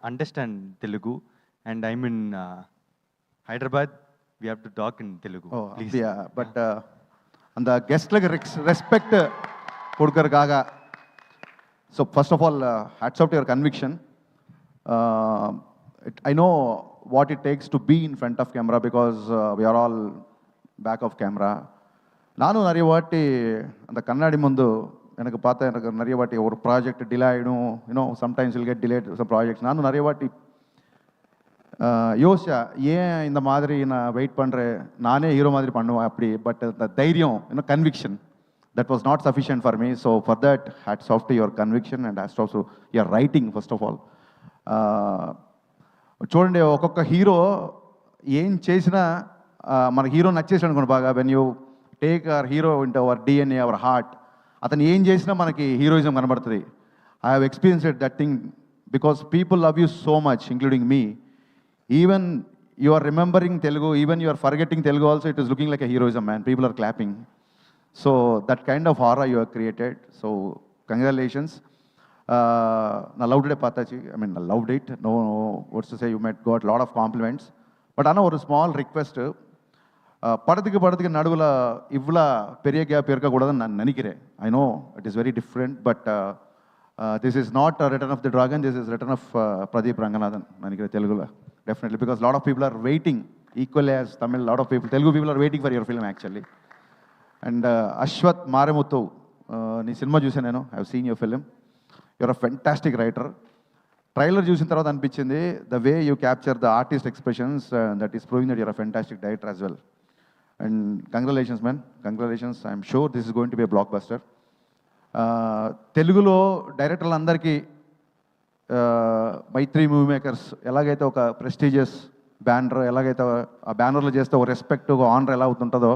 understand Telugu, and I'm in Hyderabad. We have to talk in Telugu. Oh, please. yeah, but on the guest like respect Kodkar Gaga. So first of all, hats off to your conviction. I know what it takes to be in front of camera because we are all back of camera. ನಾನು நிறைய வாட்டி அந்த கண்ணாடி முந்து எனக்கு பார்த்தா எனக்கு நிறைய வாட்டி ஒரு ப்ராஜெக்ட் டிலே ஆகிடும், you know sometimes will get delayed some projects. நானும் நிறைய வாட்டி யோசிச்சா ஏன் இந்த மாதிரி நான் வெயிட் பண்ணுறேன், நானே ஹீரோ மாதிரி பண்ணுவேன் அப்படி. பட் அந்த தைரியம், you know conviction, that was not sufficient for me. So for that, hats off to your conviction and hats off to your writing first of all. చూడండి, ఒక్కొక్క హీరో ఏం చేసినా మన హీరో నచ్చేసాడు అనుకోండి బాగా. When you take our hero into our DNA, our heart, అతను ఏం చేసినా మనకి హీరోయిజం కనబడుతుంది. I have experienced that thing because people love you so much, including me. Even you are remembering Telugu, even you are forgetting Telugu also, it is looking like a heroism man. People are clapping. So that kind of aura you have created. So congratulations. I loved it, Patachi. I mean, I loved it. No, what's to say, you might got a lot of compliments. But I know a small request. Padadiki naduvula ivla periya perka kodadanu nan nanikire. I know it is very different, but this is not a Return of the Dragon. This is Return of Pradeep Ranganathan. Nanikire Telugula. Definitely, because a lot of people are waiting, equally as Tamil. A lot of people, Telugu people are waiting for your film actually. And Ashwath Marimuthu, నీ cinema చూసాను నేను. I have seen your film. Your a fantastic writer. Trailer చూసిన తర్వాత అనిపించింది, the way you capture the artist expressions, that is proving that your a fantastic director as well. And congratulations man, congratulations. I'm sure this is going to be a block buster. తెలుగులో డైరెక్టర్లు అందరికీ మైత్రి movie makers ఎలాగైతే ఒక prestigious banner, ఎలాగైతే ఆ బ్యానర్లో చేస్తే ఒక రెస్పెక్ట్, ఒక ఆనర్ ఎలా అవుతుంటుందో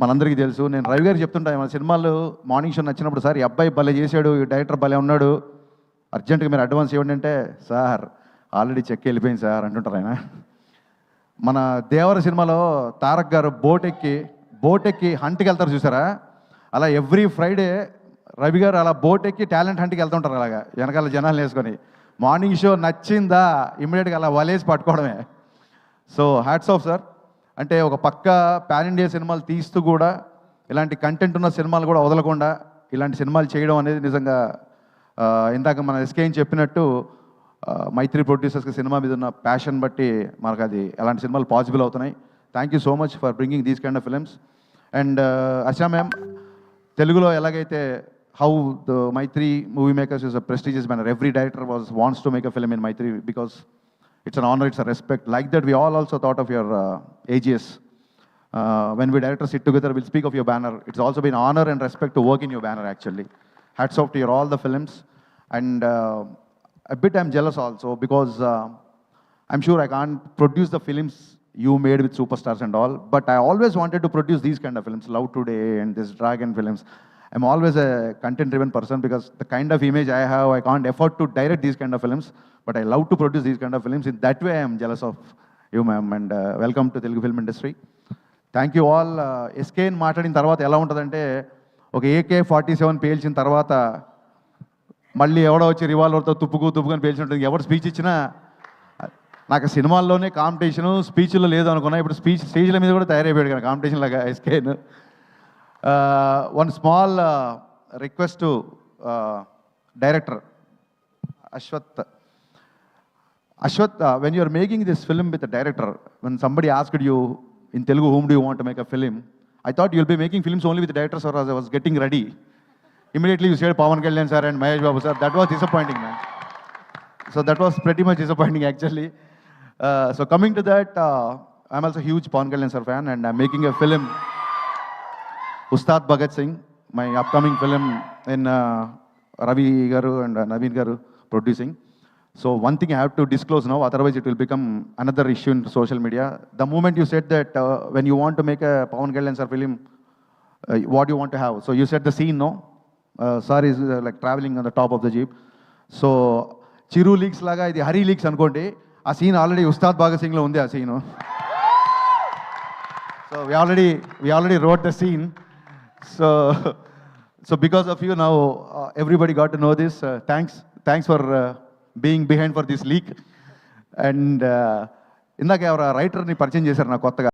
మనందరికీ తెలుసు. నేను రవి గారికి చెప్తుంటాను, మన సినిమాలు మార్నింగ్ షో నచ్చినప్పుడు, సార్ ఈ అబ్బాయి భలే చేశాడు, ఈ డైరెక్టర్ భలే ఉన్నాడు, అర్జెంటుగా మీరు అడ్వాన్స్ ఇవ్వండి అంటే, సార్ ఆల్రెడీ చెక్ వెళ్ళిపోయింది సార్ అంటుంటారు ఆయన. మన దేవర సినిమాలో తారక్ గారు బోట్ ఎక్కి హంట్కి వెళ్తారు చూసారా, అలా ఎవ్రీ ఫ్రైడే రవి గారు అలా బోట్ ఎక్కి టాలెంట్ హంట్కి వెళ్తుంటారు. అలాగా వెనకాల జనాలు వేసుకొని మార్నింగ్ షో నచ్చిందా ఇమ్మీడియట్గా అలా వలేసి పట్టుకోవడమే. So hats off sir. అంటే ఒక పక్క పాన్ ఇండియా సినిమాలు తీస్తూ కూడా ఇలాంటి కంటెంట్ ఉన్న సినిమాలు కూడా వదలకుండా ఇలాంటి సినిమాలు చేయడం అనేది నిజంగా, ఇందాక మన ఎస్కేని చెప్పినట్టు మైత్రి ప్రొడ్యూసర్స్కి సినిమా మీద ఉన్న ప్యాషన్ బట్టి మనకు అది అలాంటి సినిమాలు పాసిబుల్ అవుతున్నాయి. Thank you so much for bringing these kind of films. And Archana ma'am, తెలుగులో ఎలాగైతే how the Mythri movie makers is a prestigious banner, every director wants to make a film in Mythri because it's an honor, it's a respect. Like that, we all also thought of your AGS. When we directors sit together, we'll speak of your banner. It's also been honor and respect to work in your banner, actually. Hats off to your all the films. And a bit I'm jealous also because I'm sure I can't produce the films you made with superstars and all. But I always wanted to produce these kind of films, Love Today and this Dragon films. I'm always a content-driven person because the kind of image I have, I can't afford to direct these kind of films, but I love to produce these kind of films. In that way, I am jealous of you, ma'am, and welcome to Telugu film industry. Thank you all. SKN మాట్లాడిన తర్వాత ఎలా ఉంటుందంటే, ఒక AK-47 పేల్చిన తర్వాత మళ్ళీ ఎవడో వచ్చి రివాల్వర్తో తుప్పుకొని పేల్చి ఉంటుంది. ఎవరు స్పీచ్ ఇచ్చినా, నాకు సినిమాల్లోనే కాంపిటీషను, స్పీచ్లో లేదు అనుకున్నా. ఇప్పుడు స్టేజ్ల మీద కూడా తయారైపోయాడు కదా కాంపిటీషన్ లాగా SKN. One small request to director Ashwath. When you are making this film with a director, when somebody asked you in Telugu, whom do you want to make a film? I thought you'll be making films only with the directors, or as I was getting ready, immediately you said Pawan Kalyan sir and Mahesh Babu sir. That was disappointing, man. So that was pretty much disappointing actually. So coming to that, I'm also a huge Pawan Kalyan sir fan, and I'm making a film, Ustad Bhagat Singh, my upcoming film in Ravi Garu and Naveen Garu producing. So one thing I have to disclose now, otherwise it will become another issue in social media. The moment you said that when you want to make a Pawan Kalyan sir film, what do you want to have? So you said the scene, no? Sir is like traveling on the top of the jeep. So Chiru leaks laga, idi Hari leaks anukondi. ఆ scene already Ustaad Bhagat సింగ్లో ఉంది ఆ scene. So we already wrote the scene. So because of you now everybody got to know this. Thanks for being behind for this leak. And ఇందాక ఎవరు రైటర్ని పరిచయం చేశారు నాకు కొత్తగా.